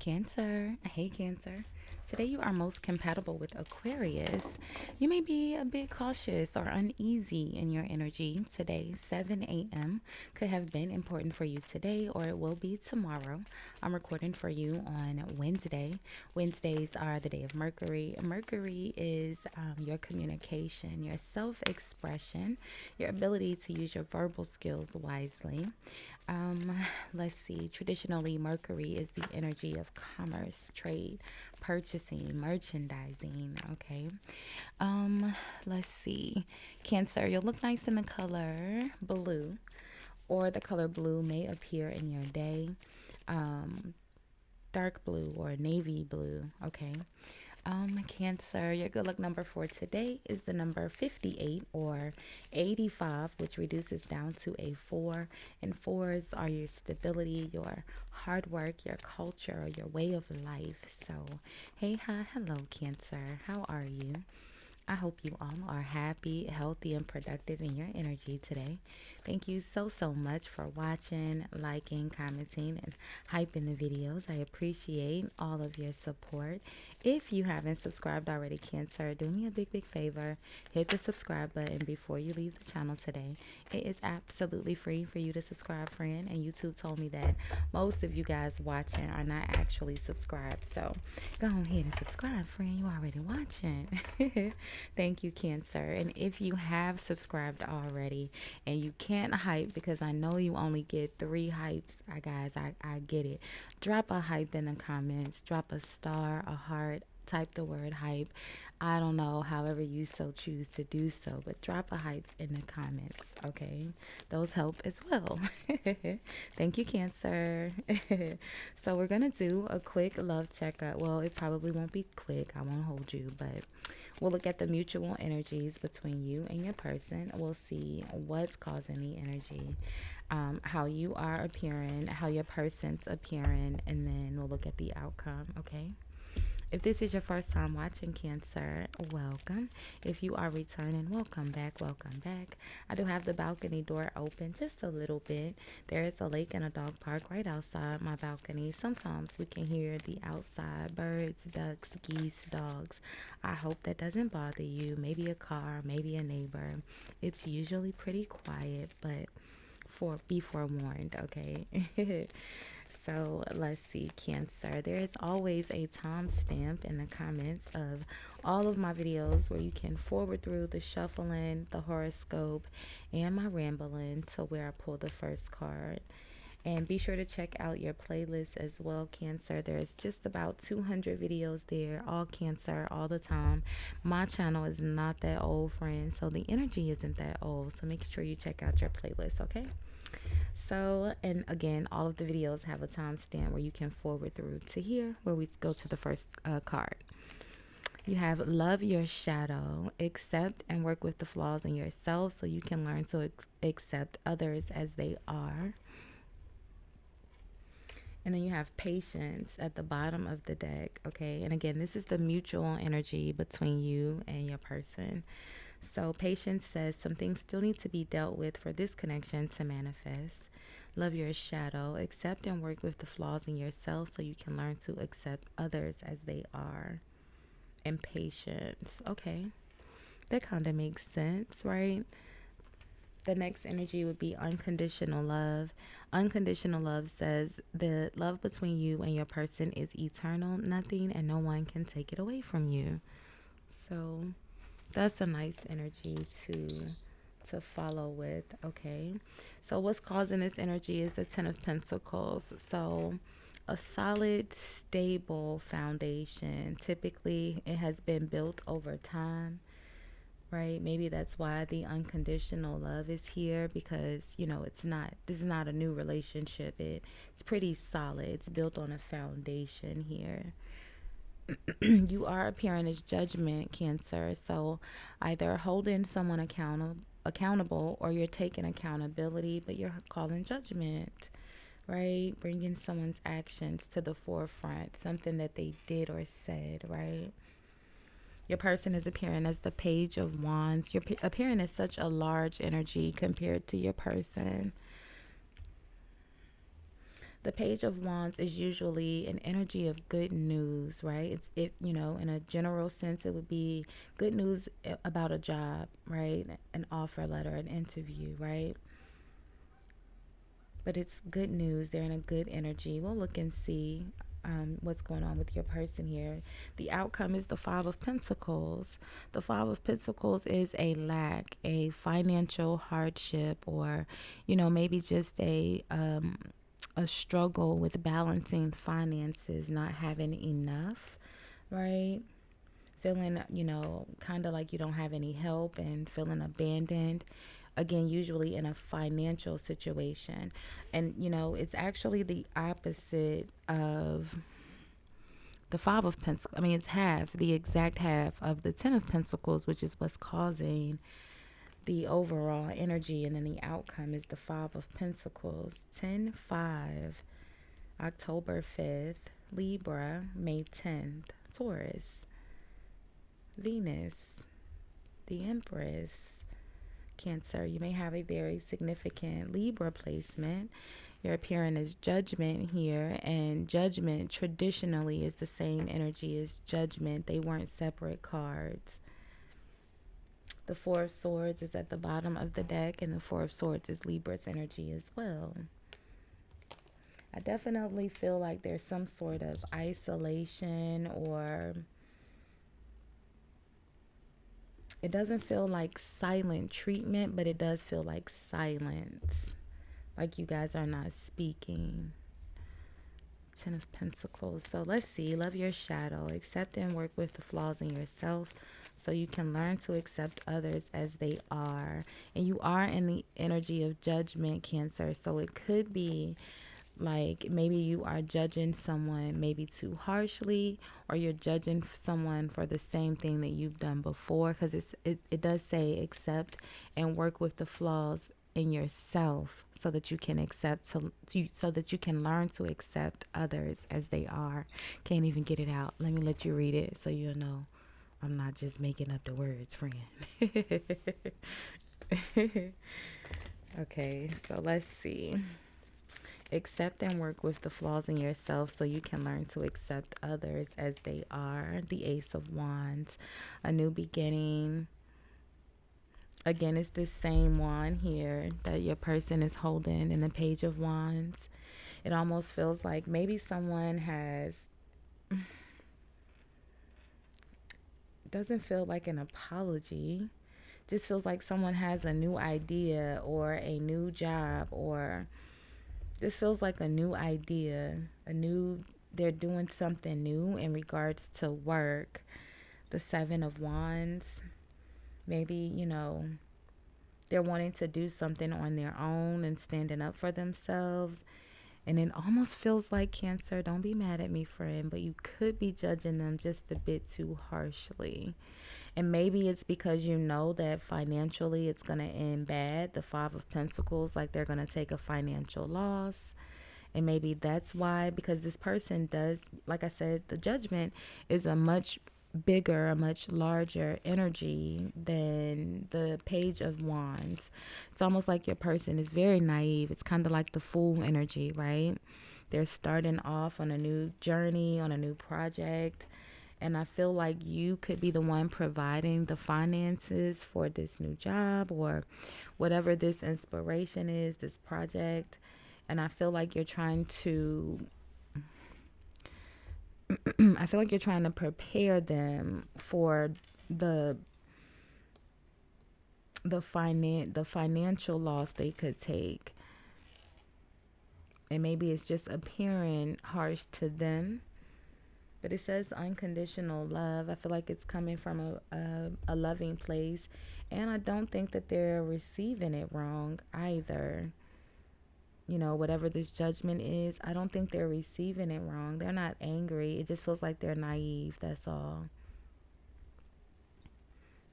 Cancer. Hey, Cancer. Today you are most compatible with Aquarius. You may be a bit cautious or uneasy in your energy. Today, 7 a.m., could have been important for you today or it will be tomorrow. I'm recording for you on Wednesday. Wednesdays are the day of Mercury. Mercury is your communication, your self expression, your ability to use your verbal skills wisely. Um, let's see. Traditionally, Mercury is the energy of commerce, trade, purchasing, merchandising. Okay. Um, let's see. Cancer, you'll look nice in the color blue, or the color blue may appear in your day. Um, dark blue or navy blue. Okay. Cancer, your good luck number for today is the number 58 or 85, which reduces down to a 4. And fours are your stability, your hard work, your culture, your way of life. So, hey, hi, hello, Cancer. How are you? I hope you all are happy, healthy, and productive in your energy today. Thank you so much for watching, liking, commenting, and hyping the videos. I appreciate all of your support. If you haven't subscribed already, Cancer, do me a big favor. Hit the subscribe button before you leave the channel today. It is absolutely free for you to subscribe, friend. And YouTube told me that most of you guys watching are not actually subscribed. So go ahead and subscribe, friend. You already watching. Thank you, Cancer. And if you have subscribed already and you can't hype because I know you only get 3 hypes, I get it. Drop a hype in the comments, drop a star, a heart, type the word hype. I don't know, however you so choose to do so, but drop a hype in the comments, okay? Those help as well. Thank you, Cancer. So we're gonna do a quick love checkup. Well, it probably won't be quick. I won't hold you, but we'll look at the mutual energies between you and your person. We'll see what's causing the energy, how you are appearing, how your person's appearing, and then we'll look at the outcome, okay? If this is your first time watching, Cancer, welcome. If you are returning, welcome back, welcome back. I do have the balcony door open just a little bit. There is a lake and a dog park right outside my balcony. Sometimes we can hear the outside birds, ducks, geese, dogs. I hope that doesn't bother you. Maybe a car, maybe a neighbor. It's usually pretty quiet, but be forewarned, okay? So let's see, Cancer. There is always a timestamp in the comments of all of my videos where you can forward through the shuffling, the horoscope, and my rambling to where I pull the first card. And be sure to check out your playlist as well, Cancer. There's just about 200 videos there, all Cancer, all the time. My channel is not that old, friend, so the energy isn't that old. So make sure you check out your playlist, okay? So, and again, all of the videos have a timestamp where you can forward through to here, where we go to the first card. You have love your shadow, accept and work with the flaws in yourself so you can learn to accept others as they are. And then you have patience at the bottom of the deck, okay? And again, this is the mutual energy between you and your person. So patience says some things still need to be dealt with for this connection to manifest. Love your shadow. Accept and work with the flaws in yourself so you can learn to accept others as they are. And patience. Okay. That kind of makes sense, right? The next energy would be unconditional love. Unconditional love says the love between you and your person is eternal. Nothing and no one can take it away from you. So that's a nice energy to follow with, okay? So what's causing this energy is the Ten of Pentacles. So a solid, stable foundation. Typically, it has been built over time, right? Maybe that's why the unconditional love is here, because this is not a new relationship. It's pretty solid. It's built on a foundation here. You are appearing as judgment, Cancer. So either holding someone accountable or you're taking accountability, but you're calling judgment, right? Bringing someone's actions to the forefront, something that they did or said, right? Your person is appearing as the Page of Wands. You're appearing as such a large energy compared to your person. The Page of Wands is usually an energy of good news, right? In a general sense, it would be good news about a job, right? An offer letter, an interview, right? But it's good news. They're in a good energy. We'll look and see what's going on with your person here. The outcome is the Five of Pentacles. The Five of Pentacles is a lack, a financial hardship, or, maybe just a struggle with balancing finances, not having enough, right? Feeling, kind of like you don't have any help and feeling abandoned. Again, usually in a financial situation. And, it's actually the opposite of the Five of Pentacles. I mean, it's the exact half of the Ten of Pentacles, which is what's causing the overall energy. And then the outcome is the Five of Pentacles. 10-5, October 5th, Libra, May 10th, Taurus, Venus, the Empress, Cancer. You may have a very significant Libra placement. You're appearing as Judgment here, and Judgment traditionally is the same energy as Judgment. They weren't separate cards. The Four of Swords is at the bottom of the deck, and the Four of Swords is Libra's energy as well. I definitely feel like there's some sort of isolation, or it doesn't feel like silent treatment, but it does feel like silence. Like you guys are not speaking. Ten of Pentacles. So let's see. Love your shadow. Accept and work with the flaws in yourself so you can learn to accept others as they are. And you are in the energy of Judgment, Cancer. So it could be like maybe you are judging someone maybe too harshly, or you're judging someone for the same thing that you've done before, because it does say accept and work with the flaws in yourself so that you can so that you can learn to accept others as they are. Can't even get it out. Let me let you read it so you'll know I'm not just making up the words, friend. Okay, so let's see. Accept and work with the flaws in yourself so you can learn to accept others as they are. The Ace of Wands, a new beginning. Again, it's this same wand here that your person is holding in the Page of Wands. It almost feels like maybe someone has, doesn't feel like an apology. Just feels like someone has a new idea or a new job, or this feels like a new idea, they're doing something new in regards to work. The Seven of Wands. Maybe, they're wanting to do something on their own and standing up for themselves. And it almost feels like, Cancer, don't be mad at me, friend, but you could be judging them just a bit too harshly. And maybe it's because you know that financially it's going to end bad. The Five of Pentacles, like they're going to take a financial loss. And maybe that's why, because this person does, like I said, the Judgment is a much bigger, a much larger energy than the Page of Wands. It's almost like your person is very naive. It's kind of like the Fool energy, right? They're starting off on a new journey, on a new project. And I feel like you could be the one providing the finances for this new job or whatever this inspiration is, this project. And I feel like you're trying to I feel like you're trying to prepare them for the financial loss they could take. And maybe it's just appearing harsh to them. But it says unconditional love. I feel like it's coming from a loving place. And I don't think that they're receiving it wrong either. Whatever this Judgment is, I don't think they're receiving it wrong. They're not angry. It just feels like they're naive. That's all.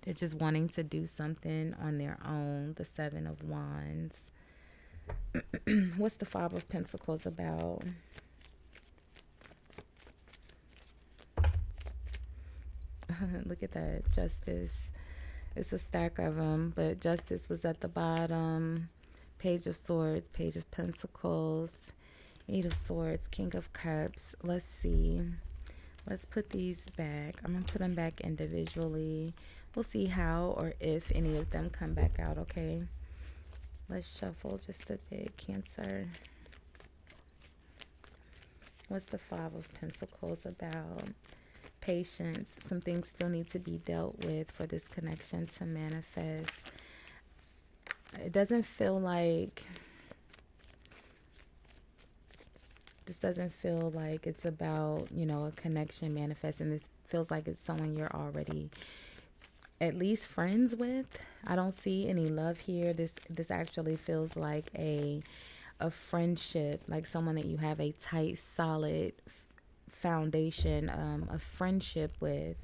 They're just wanting to do something on their own. The Seven of Wands. What's the Five of Pentacles about? Look at that. Justice. It's a stack of them, but Justice was at the bottom. Page of Swords, Page of Pentacles. Eight of Swords, King of Cups. Let's see. Let's put these back. I'm going to put them back individually. We'll see how or if any of them come back out, okay? Let's shuffle just a bit, Cancer. What's the Five of Pentacles about? Patience. Some things still need to be dealt with for this connection to manifest. It doesn't feel like... This doesn't feel like it's about, you know, a connection manifesting. This feels like it's someone you're already at least friends with. I don't see any love here. This actually feels like a friendship, like someone that you have a tight, solid foundation of friendship with.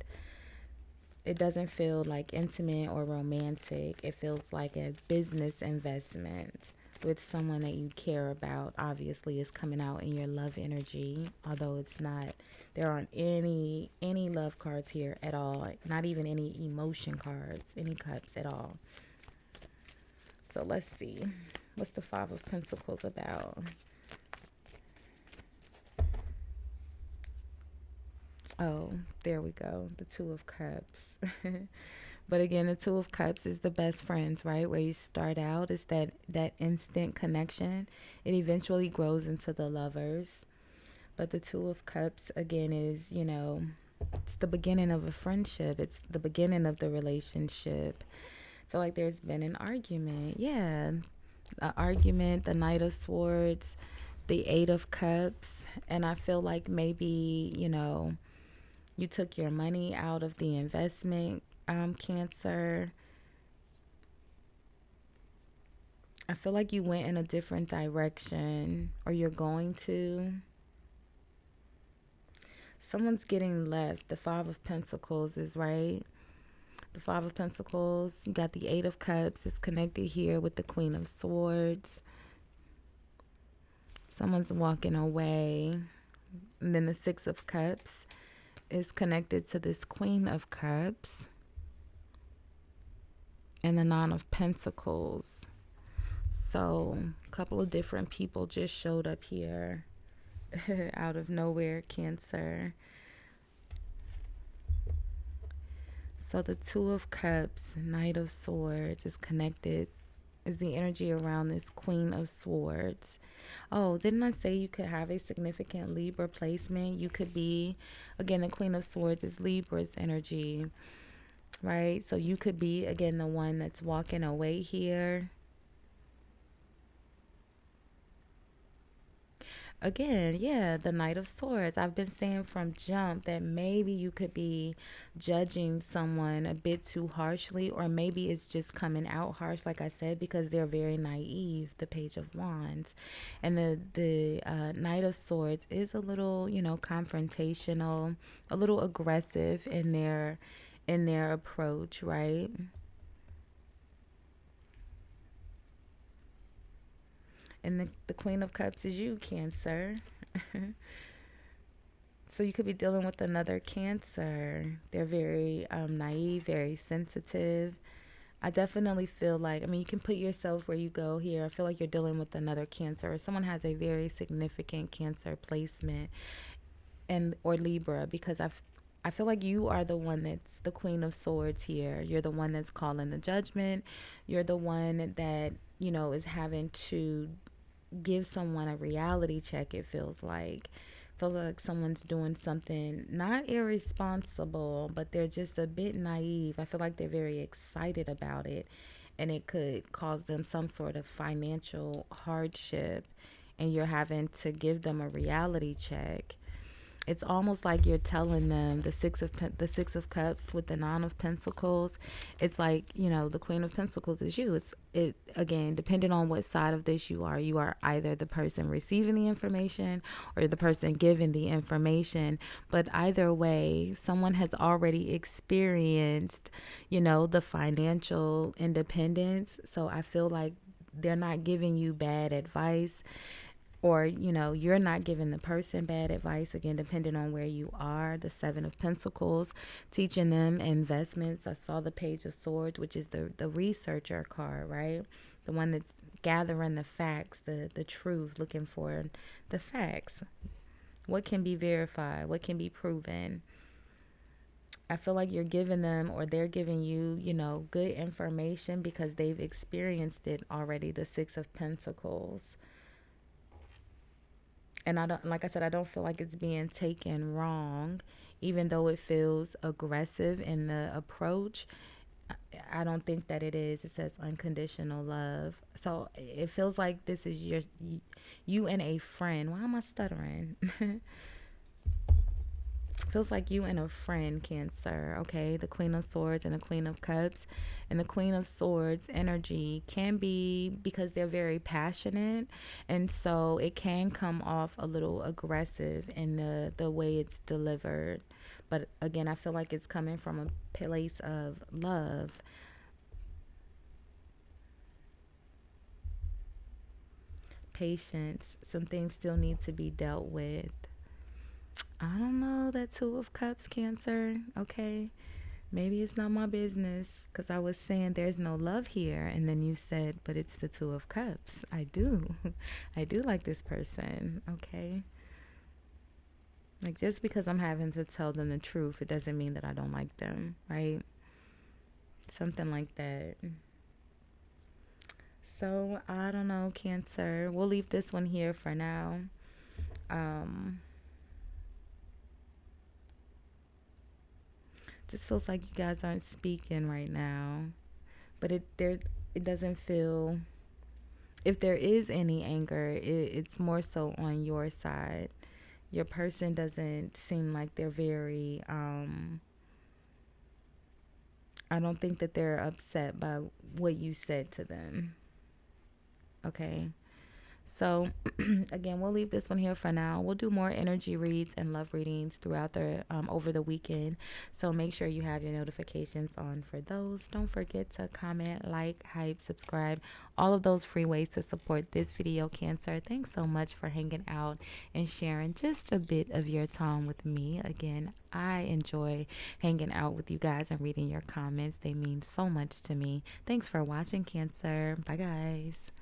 It doesn't feel like intimate or romantic. It feels like a business investment with someone that you care about. Obviously is coming out in your love energy, although it's not, there aren't any love cards here at all, not even any emotion cards, any cups at all. So let's see, what's the Five of Pentacles about? Oh, there we go, the Two of Cups. But again, the Two of Cups is the best friends, right? Where you start out is that instant connection. It eventually grows into the lovers. But the Two of Cups, again, is, you know, it's the beginning of a friendship. It's the beginning of the relationship. I feel like there's been an argument. Yeah, an argument, the Knight of Swords, the Eight of Cups. And I feel like maybe, you know, you took your money out of the investment, Cancer. I feel like you went in a different direction, or you're going to. Someone's getting left. The Five of Pentacles is right. The Five of Pentacles. You got the Eight of Cups. It's connected here with the Queen of Swords. Someone's walking away. And then the Six of Cups is connected to this Queen of Cups. And the Nine of Pentacles. So a couple of different people just showed up here out of nowhere, Cancer. So the Two of Cups, Knight of Swords is connected, is the energy around this Queen of Swords. Oh, didn't I say you could have a significant Libra placement? You could be, again, the Queen of Swords is Libra's energy, right? So you could be, again, the one that's walking away here. Again, yeah, the Knight of Swords. I've been saying from jump that maybe you could be judging someone a bit too harshly, or maybe it's just coming out harsh, like I said, because they're very naive, the Page of Wands. And the Knight of Swords is a little, you know, confrontational, a little aggressive in their approach, right? And the Queen of Cups is you, Cancer. So you could be dealing with another Cancer. They're very naive, very sensitive. I definitely feel like, I mean, you can put yourself where you go here. I feel like you're dealing with another Cancer, or someone has a very significant Cancer placement, and or Libra, because I feel like you are the one that's the Queen of Swords here. You're the one that's calling the judgment. You're the one that, you know, is having to give someone a reality check. It feels like someone's doing something not irresponsible, but they're just a bit naive. I feel like they're very excited about it, and it could cause them some sort of financial hardship, and you're having to give them a reality check. It's almost like you're telling them the Six of Cups with the Nine of Pentacles. It's like, you know, the Queen of Pentacles is you. It again, depending on what side of this you are either the person receiving the information or the person giving the information. But either way, someone has already experienced, you know, the financial independence. So I feel like they're not giving you bad advice, or, you know, you're not giving the person bad advice, again, depending on where you are. The Seven of Pentacles, teaching them investments. I saw the Page of Swords, which is the researcher card, right? the one that's gathering the facts, the truth, looking for the facts. What can be verified? What can be proven? I feel like you're giving them, or they're giving you, good information because they've experienced it already. The Six of Pentacles. And I don't, like I said, I don't feel like it's being taken wrong, even though it feels aggressive in the approach. I don't think that it is. It says unconditional love. So it feels like this is you and a friend. Why am I stuttering? Feels like you and a friend, Cancer. Okay, the Queen of Swords and the Queen of Cups. And the Queen of Swords energy can be, because they're very passionate, and so it can come off a little aggressive in the way it's delivered. But again, I feel like it's coming from a place of love. Patience. Some things still need to be dealt with. I don't know, that Two of Cups, Cancer. Okay, maybe it's not my business, because I was saying there's no love here, and then you said, but it's the Two of Cups. I do. I do like this person. Okay. Like, just because I'm having to tell them the truth, it doesn't mean that I don't like them, right? Something like that. So, I don't know, Cancer. We'll leave this one here for now. Just feels like you guys aren't speaking right now. But it doesn't feel, if there is any anger, it's more so on your side. Your person doesn't seem like they're very I don't think that they're upset by what you said to them. Okay. So, again, we'll leave this one here for now. We'll do more energy reads and love readings throughout the over the weekend. So make sure you have your notifications on for those. Don't forget to comment, like, hype, subscribe. All of those free ways to support this video, Cancer. Thanks so much for hanging out and sharing just a bit of your time with me. Again, I enjoy hanging out with you guys and reading your comments. They mean so much to me. Thanks for watching, Cancer. Bye, guys.